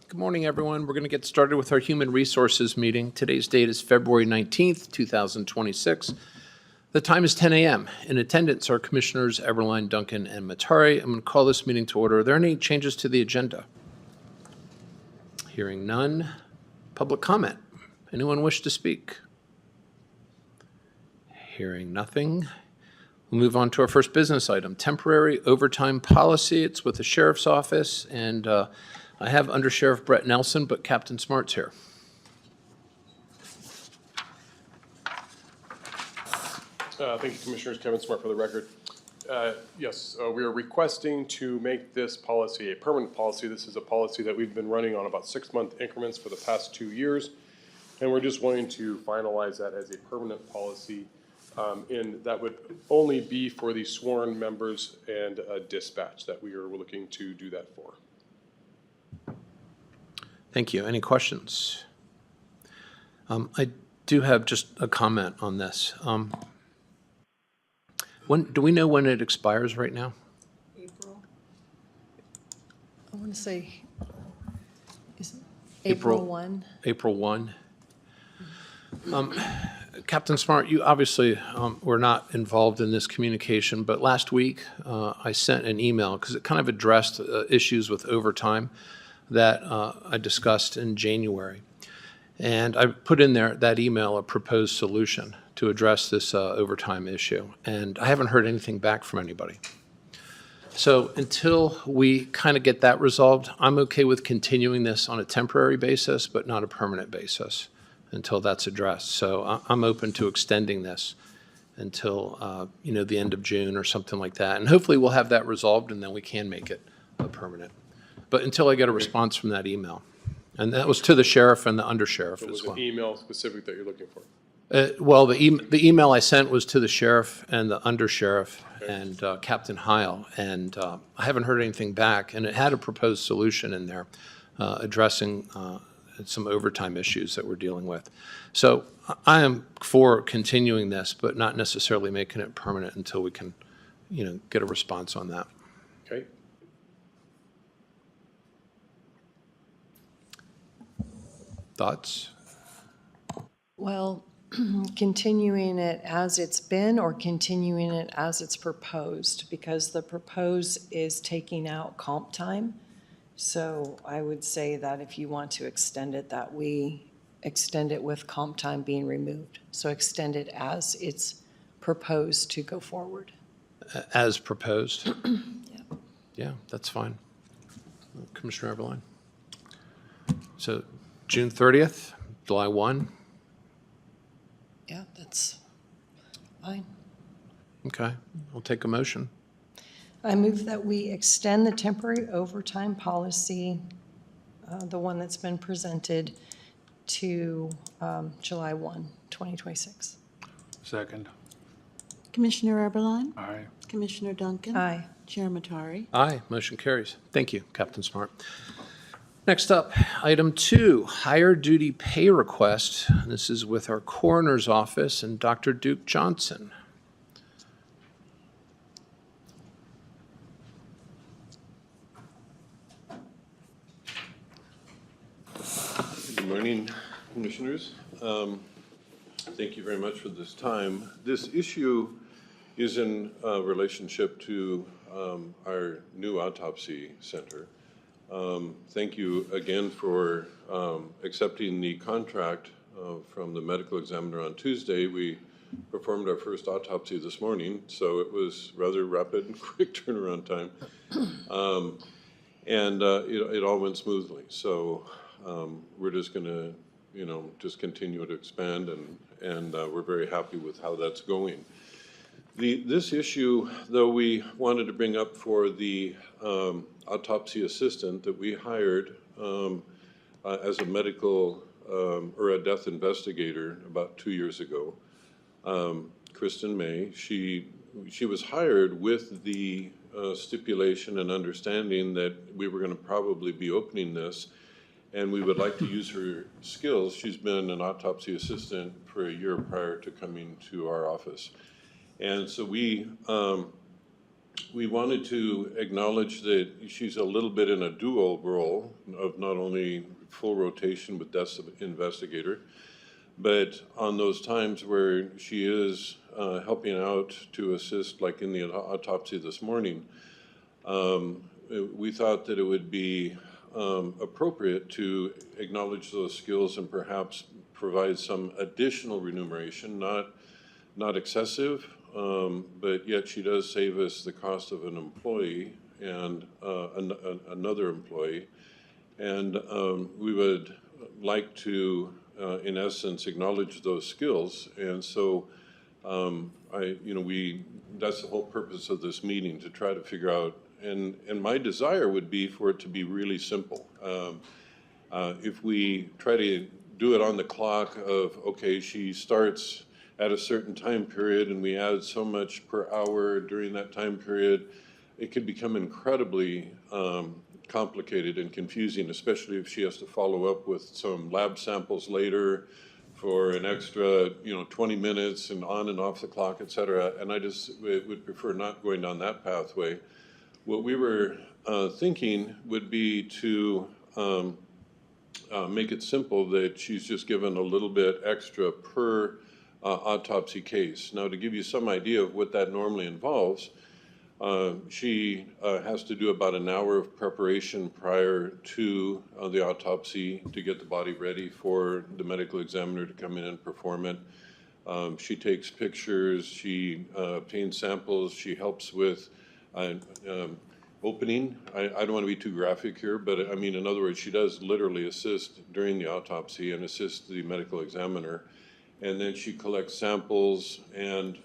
Good morning, everyone. We're going to get started with our Human Resources meeting. Today's date is February 19th, 2026. The time is 10 a.m. In attendance are Commissioners Eberline, Duncan, and Matari. I'm going to call this meeting to order. Are there any changes to the agenda? Hearing none. Public comment. Anyone wish to speak? Hearing nothing. We'll move on to our first business item, temporary overtime policy. It's with the Sheriff's Office, and I have Undersheriff Brett Nelson, but Captain Smart's here. Thank you, Commissioners. Kevin Smart for the record. Yes, we are requesting to make this policy a permanent policy. This is a policy that we've been running on about 6-month increments for the past 2 years, and we're just wanting to finalize that as a permanent policy, and that would only be for the sworn members and dispatch that we are looking to do that for. Thank you. Any questions? I do have just a comment on this. When do we know when it expires right now? April. I want to say, is it April 1? April 1. Captain Smart, you obviously were not involved in this communication, but last week I sent an email because it kind of addressed issues with overtime that I discussed in January. And I put in there that email a proposed solution to address this overtime issue. And I haven't heard anything back from anybody. So until we kind of get that resolved, I'm okay with continuing this on a temporary basis, but not a permanent basis until that's addressed. So I'm open to extending this until the end of June or something like that. And hopefully we'll have that resolved and then we can make it a permanent. But until I get a response from that email. And that was to the sheriff and the undersheriff as well. Was an email specific that you're looking for? Well, the email I sent was to the sheriff and the undersheriff and Captain Heil. And I haven't heard anything back. And it had a proposed solution in there addressing some overtime issues that we're dealing with. So I am for continuing this, but not necessarily making it permanent until we can, get a response on that. Okay. Thoughts? Well, continuing it as it's been or continuing it as it's proposed, because the proposed is taking out comp time. So I would say that if you want to extend it, that we extend it with comp time being removed. So extend it as it's proposed to go forward. As proposed? Yeah. Yeah, that's fine. Commissioner Eberline? So June 30th, July 1? Yeah, that's fine. Okay, I'll take a motion. I move that we extend the temporary overtime policy, the one that's been presented, to July 1, 2026. Second. Commissioner Eberline? Aye. Commissioner Duncan? Aye. Chair Matari? Aye, motion carries. Thank you, Captain Smart. Next up, item 2, higher duty pay request. This is with our coroner's office and Dr. Duke Johnson. Good morning, Commissioners. Thank you very much for this time. This issue is in relationship to our new autopsy center. Thank you again for accepting the contract from the medical examiner on Tuesday. We performed our first autopsy this morning, so it was rather rapid and quick turnaround time. It all went smoothly. So we're just going to, just continue to expand, and we're very happy with how that's going. This issue, though, we wanted to bring up for the autopsy assistant that we hired as a medical or a death investigator about 2 years ago, Kristen May. She was hired with the stipulation and understanding that we were going to probably be opening this, and we would like to use her skills. She's been an autopsy assistant for a year prior to coming to our office. And so we we wanted to acknowledge that she's a little bit in a dual role of not only full rotation with death investigator, but on those times where she is helping out to assist, like in the autopsy this morning, we thought that it would be appropriate to acknowledge those skills and perhaps provide some additional remuneration, not excessive, but yet she does save us the cost of an employee and another employee. And we would like to, in essence, acknowledge those skills. And so that's the whole purpose of this meeting, to try to figure out, and my desire would be for it to be really simple. If we try to do it on the clock of, okay, she starts at a certain time period and we add so much per hour during that time period, it could become incredibly complicated and confusing, especially if she has to follow up with some lab samples later for an extra, 20 minutes and on and off the clock, et cetera. And I just would prefer not going down that pathway. What we were thinking would be to make it simple, that she's just given a little bit extra per autopsy case. Now, to give you some idea of what that normally involves, she has to do about an hour of preparation prior to the autopsy to get the body ready for the medical examiner to come in and perform it. She takes pictures, she obtains samples, she helps with opening. I don't want to be too graphic here, but I mean, in other words, she does literally assist during the autopsy and assist the medical examiner. And then she collects samples and,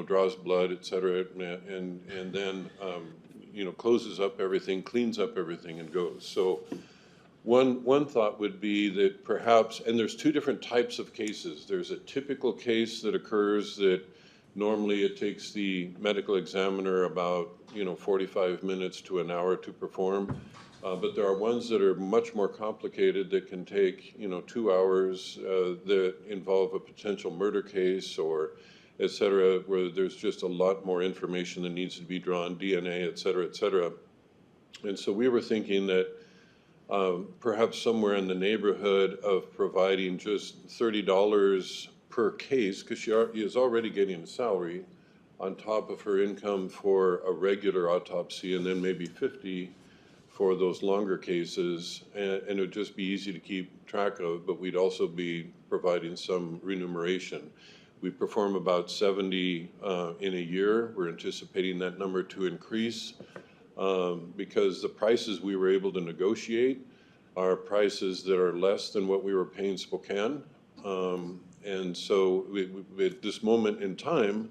draws blood, et cetera, and then, closes up everything, cleans up everything, and goes. So one thought would be that perhaps, and there's two different types of cases. There's a typical case that occurs that normally it takes the medical examiner about, 45 minutes to an hour to perform. But there are ones that are much more complicated that can take, 2 hours that involve a potential murder case or et cetera, where there's just a lot more information that needs to be drawn, DNA, et cetera, et cetera. And so we were thinking that perhaps somewhere in the neighborhood of providing just $30 per case, because she is already getting a salary on top of her income for a regular autopsy, and then maybe $50 for those longer cases, and it would just be easy to keep track of, but we'd also be providing some remuneration. We perform about 70 in a year. We're anticipating that number to increase because the prices we were able to negotiate are prices that are less than what we were paying Spokane. And so at this moment in time,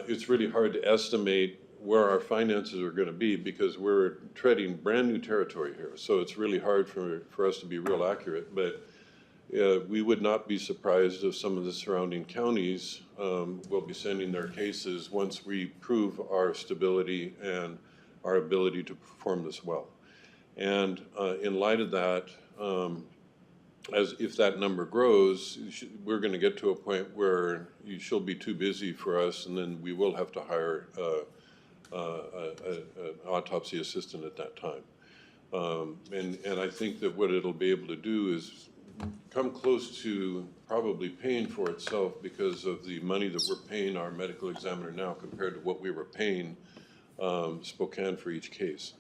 it's really hard to estimate where our finances are going to be because we're treading brand new territory here. So it's really hard for us to be real accurate, but we would not be surprised if some of the surrounding counties will be sending their cases once we prove our stability and our ability to perform this well. And in light of that, as if that number grows, we're going to get to a point where she'll be too busy for us, and then we will have to hire an autopsy assistant at that time. And I think that what it'll be able to do is come close to probably paying for itself because of the money that we're paying our medical examiner now compared to what we were paying Spokane for each case.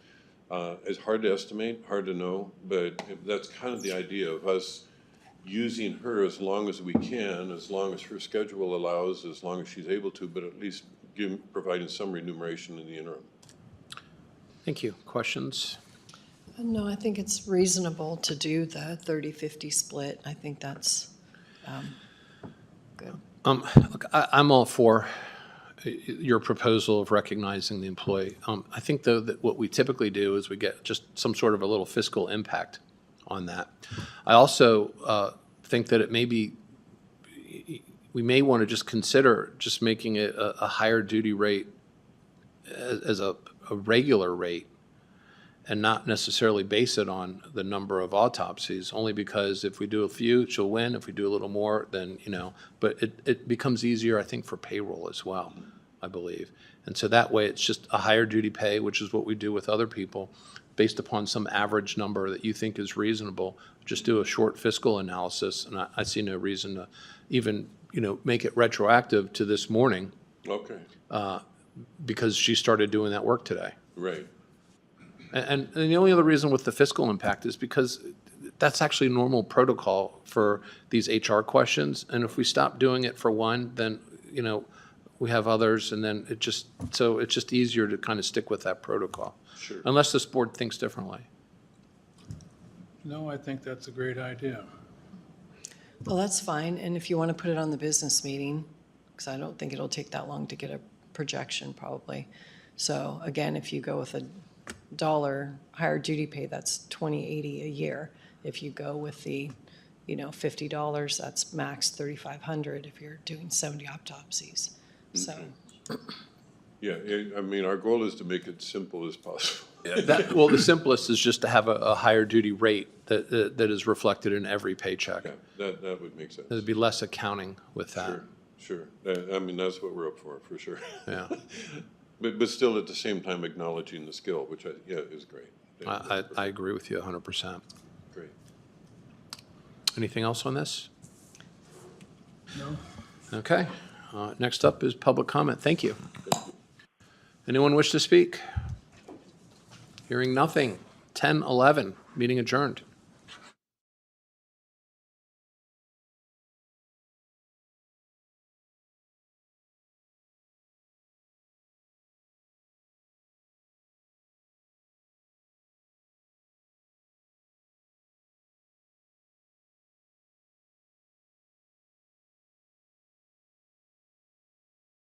It's hard to estimate, hard to know, but that's kind of the idea of us using her as long as we can, as long as her schedule allows, as long as she's able to, but at least providing some remuneration in the interim. Thank you. Questions? No, I think it's reasonable to do the 30-50 split. I think that's good. Look, I'm all for your proposal of recognizing the employee. I think, though, that what we typically do is we get just some sort of a little fiscal impact on that. I also think that it may be, we may want to just consider just making it a higher duty rate as a regular rate and not necessarily base it on the number of autopsies, only because if we do a few, she'll win. If we do a little more, then, but it becomes easier, I think, for payroll as well. I believe. And so that way, it's just a higher duty pay, which is what we do with other people, based upon some average number that you think is reasonable. Just do a short fiscal analysis, and I see no reason to even, make it retroactive to this morning Okay, because she started doing that work today. right. And the only other reason with the fiscal impact is because that's actually normal protocol for these HR questions. And if we stop doing it for one, then, we have others, and then it's just easier to kind of stick with that protocol. Sure. Unless this board thinks differently. No, I think that's a great idea. Well, that's fine, and if you want to put it on the business meeting, because I don't think it'll take that long to get a projection probably. So again, if you go with $1 higher duty pay, that's $20.80 a year. If you go with the, $50, that's max $3,500 if you're doing 70 autopsies. So, Yeah, I mean, our goal is to make it simple as possible. Well, the simplest is just to have a higher duty rate that is reflected in every paycheck. Yeah, that would make sense. There'd be less accounting with that. Sure. I mean, that's what we're up for sure. Yeah. But still, at the same time, acknowledging the skill, which is great. Yeah, I agree with you 100%. Great. Anything else on this? No? Okay. Next up is public comment. Thank you. Anyone wish to speak? Hearing nothing. 10:11, meeting adjourned.